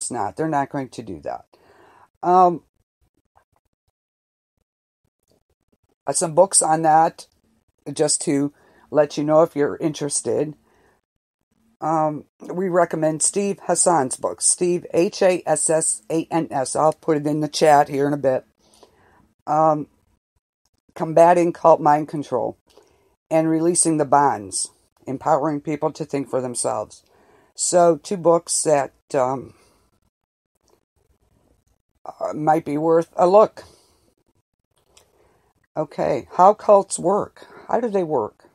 It's not. They're not going to do that. Some books on that, just to let you know if you're interested. We recommend Steve Hassan's book. Steve, Hassans. I'll put it in the chat here in a bit. Combating Cult Mind Control and Releasing the Bonds. Empowering People to Think for Themselves. So, 2 books that might be worth a look. Okay, how cults work. How do they work?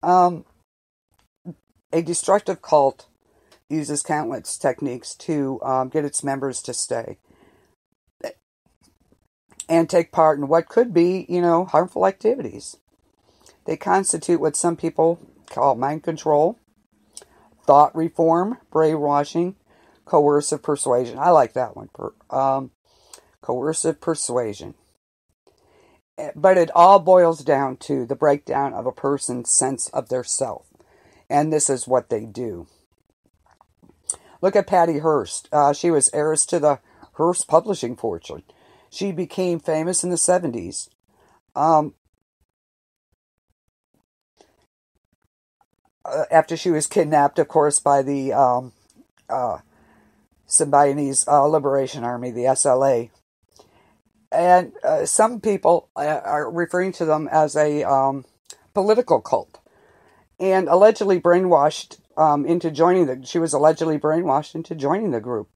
A destructive cult uses countless techniques to get its members to stay and take part in what could be, harmful activities. They constitute what some people call mind control, thought reform, brainwashing, coercive persuasion. I like that one. Coercive persuasion. But it all boils down to the breakdown of a person's sense of their self. And this is what they do. Look at Patty Hearst. She was heiress to the Hearst publishing fortune. She became famous in the 70s. After she was kidnapped, of course, by the Symbionese Liberation Army, the SLA. And some people are referring to them as a political cult. And allegedly brainwashed into joining she was allegedly brainwashed into joining the group.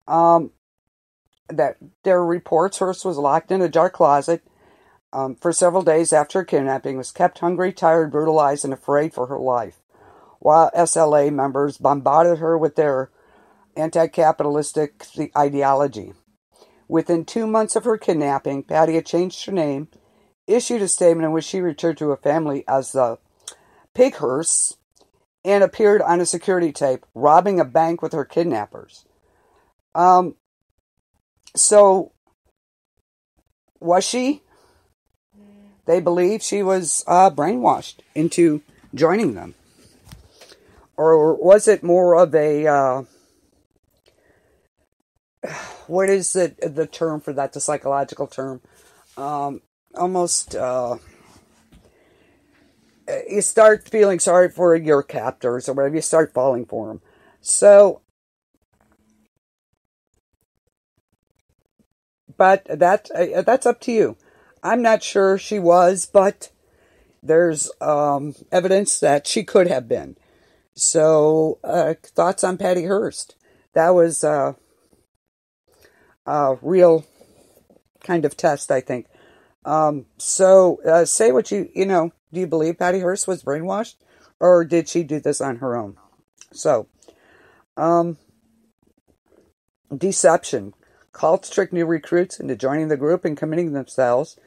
That there are reports Hearst was locked in a dark closet for several days after her kidnapping, was kept hungry, tired, brutalized, and afraid for her life, while SLA members bombarded her with their anti-capitalistic ideology. Within 2 months of her kidnapping, Patty had changed her name, issued a statement in which she returned to her family as the Pig Hearsts, and appeared on a security tape robbing a bank with her kidnappers. So, was she? They believe she was brainwashed into joining them. Or was it more of a, what is the term for that, the psychological term? Almost, you start feeling sorry for your captors or whatever, you start falling for them. So, but that's up to you. I'm not sure she was, but there's evidence that she could have been. So, thoughts on Patty Hearst? That was a real kind of test, I think. So, say what do you believe Patty Hearst was brainwashed? Or did she do this on her own? So, deception. Cults trick new recruits into joining the group and committing themselves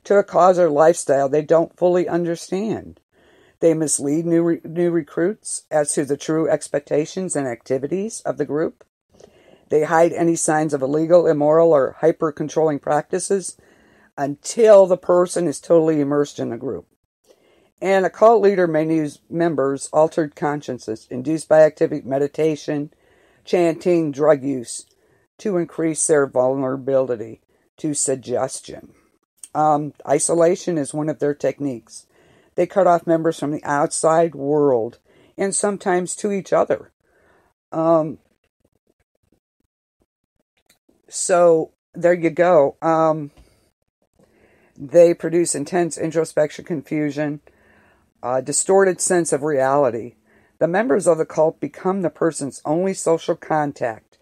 to a cause or lifestyle they don't fully understand. They mislead new recruits as to the true expectations and activities of the group. They hide any signs of illegal, immoral, or hyper-controlling practices until the person is totally immersed in the group. And a cult leader may use members' altered consciences induced by activity, meditation, chanting, drug use, to increase their vulnerability to suggestion. Isolation is one of their techniques. They cut off members from the outside world and sometimes to each other. So there you go. They produce intense introspection, confusion, distorted sense of reality. The members of the cult become the person's only social contact.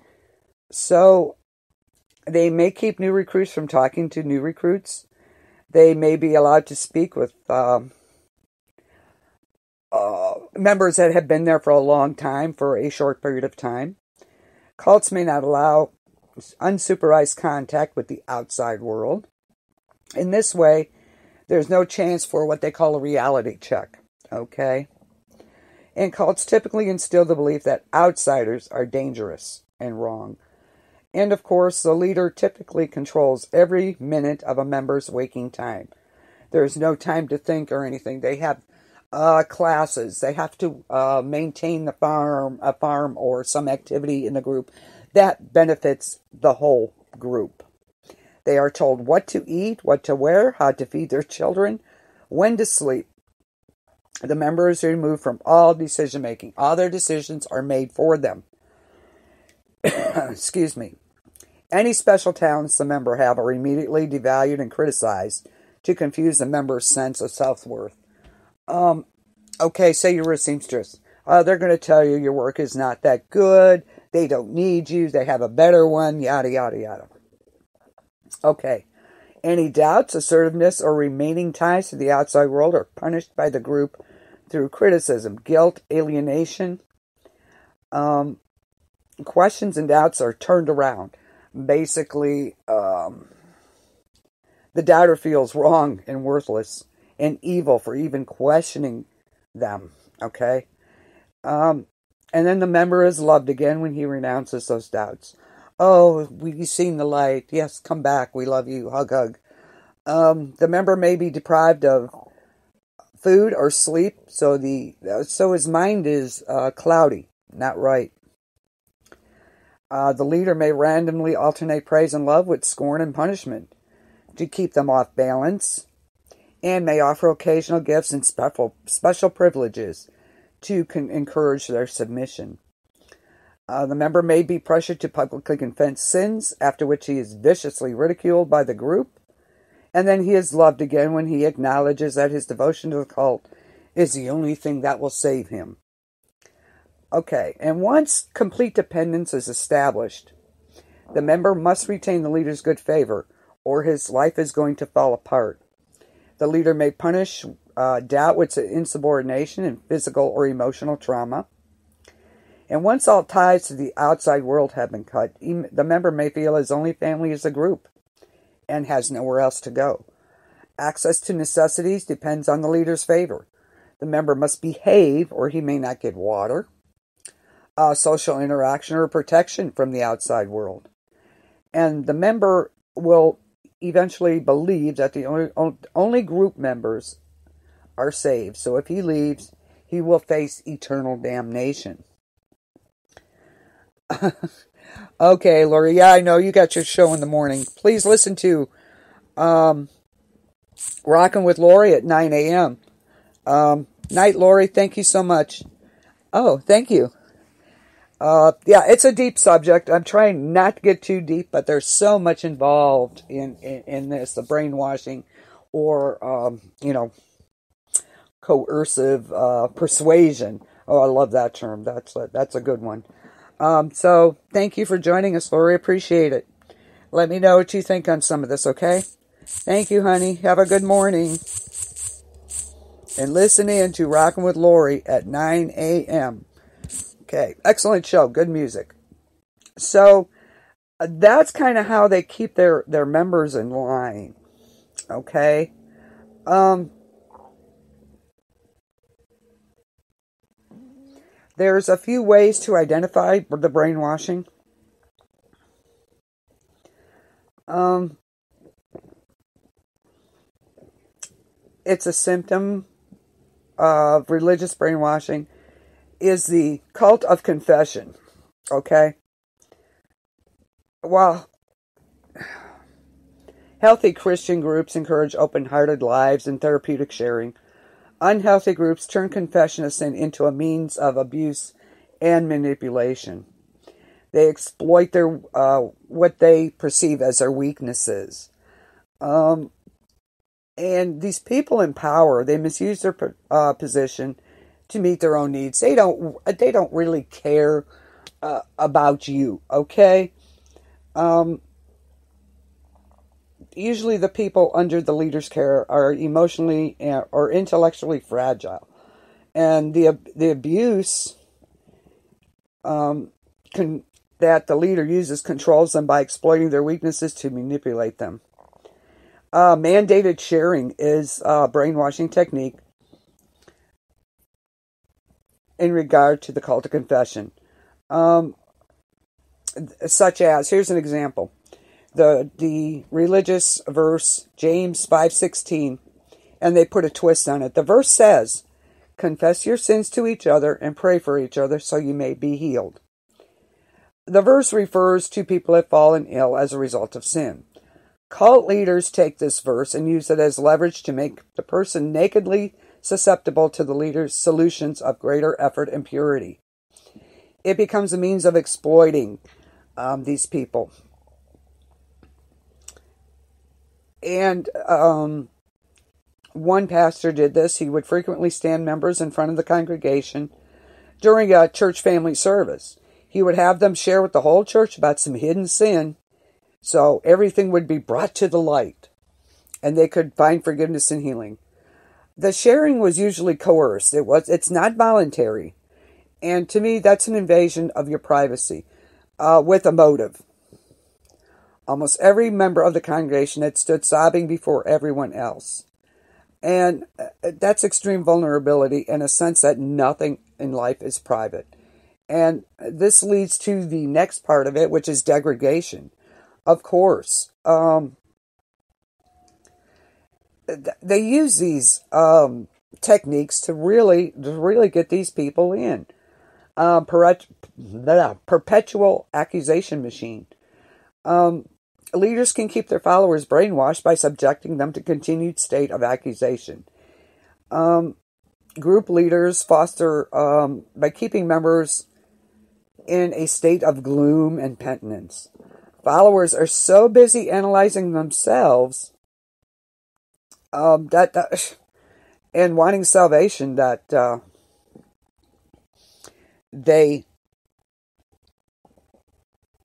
So they may keep new recruits from talking to new recruits. They may be allowed to speak with members that have been there for a long time, for a short period of time. Cults may not allow unsupervised contact with the outside world. In this way, there's no chance for what they call a reality check. Okay? And cults typically instill the belief that outsiders are dangerous and wrong. And of course, the leader typically controls every minute of a member's waking time. There is no time to think or anything. They have classes. They have to maintain a farm or some activity in the group that benefits the whole group. They are told what to eat, what to wear, how to feed their children, when to sleep. The members are removed from all decision making. All their decisions are made for them. Excuse me. Any special talents the member have are immediately devalued and criticized to confuse the member's sense of self-worth. Okay, say you're a seamstress. They're going to tell you your work is not that good. They don't need you. They have a better one. Yada, yada, yada. Okay. Any doubts, assertiveness, or remaining ties to the outside world are punished by the group through criticism, guilt, alienation. Questions and doubts are turned around. Basically, the doubter feels wrong and worthless and evil for even questioning them. Okay? And then the member is loved again when he renounces those doubts. Oh, we've seen the light. Yes, come back. We love you. Hug, hug. The member may be deprived of food or sleep, so his mind is cloudy, not right. The leader may randomly alternate praise and love with scorn and punishment to keep them off balance, and may offer occasional gifts and special privileges to encourage their submission. The member may be pressured to publicly confess sins, after which he is viciously ridiculed by the group, and then he is loved again when he acknowledges that his devotion to the cult is the only thing that will save him. Okay, and once complete dependence is established, the member must retain the leader's good favor, or his life is going to fall apart. The leader may punish doubt with insubordination and physical or emotional trauma. And once all ties to the outside world have been cut, the member may feel his only family is the group and has nowhere else to go. Access to necessities depends on the leader's favor. The member must behave or he may not get water, social interaction, or protection from the outside world. And the member will eventually believe that the only group members are saved. So if he leaves, he will face eternal damnation. Okay, Lori. Yeah, I know you got your show in the morning. Please listen to Rockin' with Lori at 9 a.m. Night, Lori. Thank you so much. Oh, thank you. Yeah, it's a deep subject. I'm trying not to get too deep, but there's so much involved in this, the brainwashing or, coercive persuasion. Oh, I love that term. That's a good one. So thank you for joining us, Lori. Appreciate it. Let me know what you think on some of this, okay? Thank you, honey. Have a good morning. And listen in to Rockin' with Lori at 9 a.m. Okay, excellent show. Good music. So that's kind of how they keep their members in line. Okay? There's a few ways to identify the brainwashing. It's a symptom of religious brainwashing is the cult of confession. Okay? While healthy Christian groups encourage open-hearted lives and therapeutic sharing, unhealthy groups turn confession of sin into a means of abuse and manipulation. They exploit their what they perceive as their weaknesses. And these people in power, they misuse their position to meet their own needs. They don't really care about you, okay? Usually the people under the leader's care are emotionally or intellectually fragile. And the abuse that the leader uses controls them by exploiting their weaknesses to manipulate them. Mandated sharing is a brainwashing technique in regard to the cult of confession. Such as, here's an example. The religious verse, James 5:16, and they put a twist on it. The verse says, Confess your sins to each other and pray for each other so you may be healed. The verse refers to people that have fallen ill as a result of sin. Cult leaders take this verse and use it as leverage to make the person nakedly susceptible to the leader's solutions of greater effort and purity. It becomes a means of exploiting these people. And one pastor did this. He would frequently stand members in front of the congregation during a church family service. He would have them share with the whole church about some hidden sin, so everything would be brought to the light, and they could find forgiveness and healing. The sharing was usually coerced. It's not voluntary. And to me, that's an invasion of your privacy with a motive. Almost every member of the congregation had stood sobbing before everyone else. And that's extreme vulnerability in a sense that nothing in life is private. And this leads to the next part of it, which is degradation. Of course, they use these techniques to really get these people in. Perpetual accusation machine. Leaders can keep their followers brainwashed by subjecting them to continued state of accusation. Group leaders foster by keeping members in a state of gloom and penitence. Followers are so busy analyzing themselves and wanting salvation that they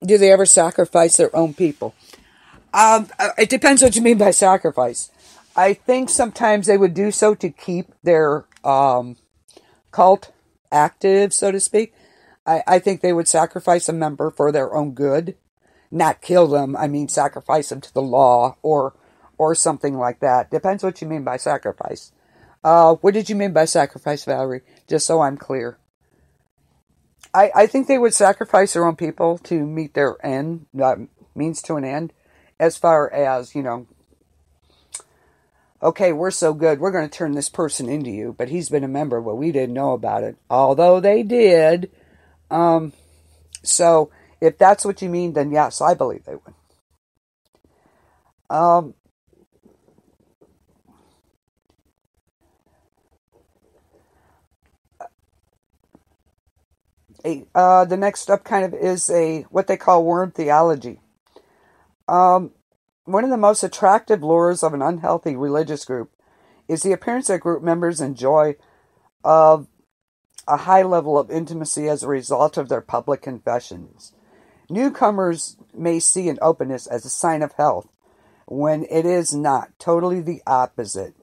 ever sacrifice their own people? It depends what you mean by sacrifice. I think sometimes they would do so to keep their cult active, so to speak. I think they would sacrifice a member for their own good. Not kill them, I mean sacrifice them to the law or something like that. Depends what you mean by sacrifice. What did you mean by sacrifice, Valerie? Just so I'm clear. I think they would sacrifice their own people to meet their end, means to an end, as far as, okay, we're so good, we're going to turn this person into you, but he's been a member, but we didn't know about it, although they did. So, if that's what you mean, then yes, I believe they would. The next up kind of is what they call worm theology. One of the most attractive lures of an unhealthy religious group is the appearance that group members enjoy of a high level of intimacy as a result of their public confessions. Newcomers may see an openness as a sign of health, when it is not, totally the opposite.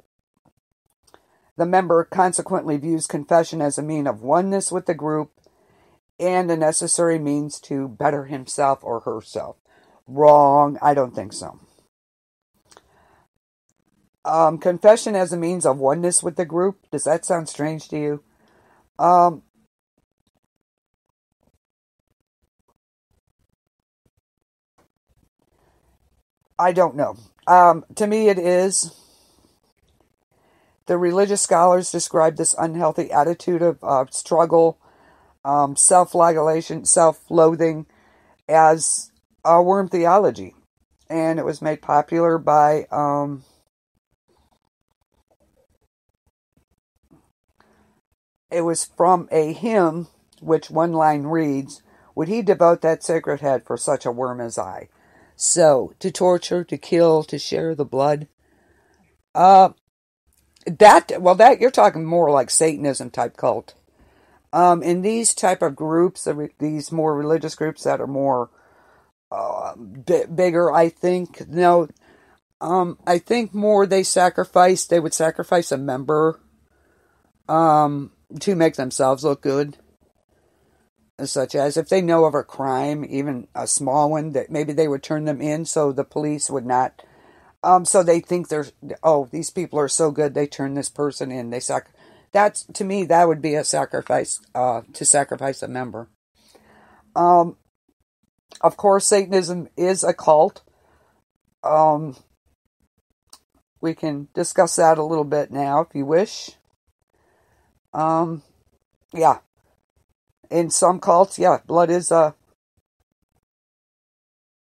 The member consequently views confession as a means of oneness with the group and a necessary means to better himself or herself. Wrong. I don't think so. Confession as a means of oneness with the group. Does that sound strange to you? I don't know. To me, it is. The religious scholars describe this unhealthy attitude of struggle, self-flagellation, self-loathing as worm theology. And it was made popular by it was from a hymn, which one line reads, "Would he devote that sacred head for such a worm as I?" So, to torture, to kill, to share the blood. That you're talking more like Satanism type cult. In these type of groups, these more religious groups that are more bigger, I think. No, I think more they would sacrifice a member to make themselves look good. Such as if they know of a crime, even a small one, that maybe they would turn them in so the police would not. So they think these people are so good, they turn this person in. To me, that would be a sacrifice, to sacrifice a member. Of course, Satanism is a cult. We can discuss that a little bit now, if you wish. Yeah. In some cults, yeah, blood is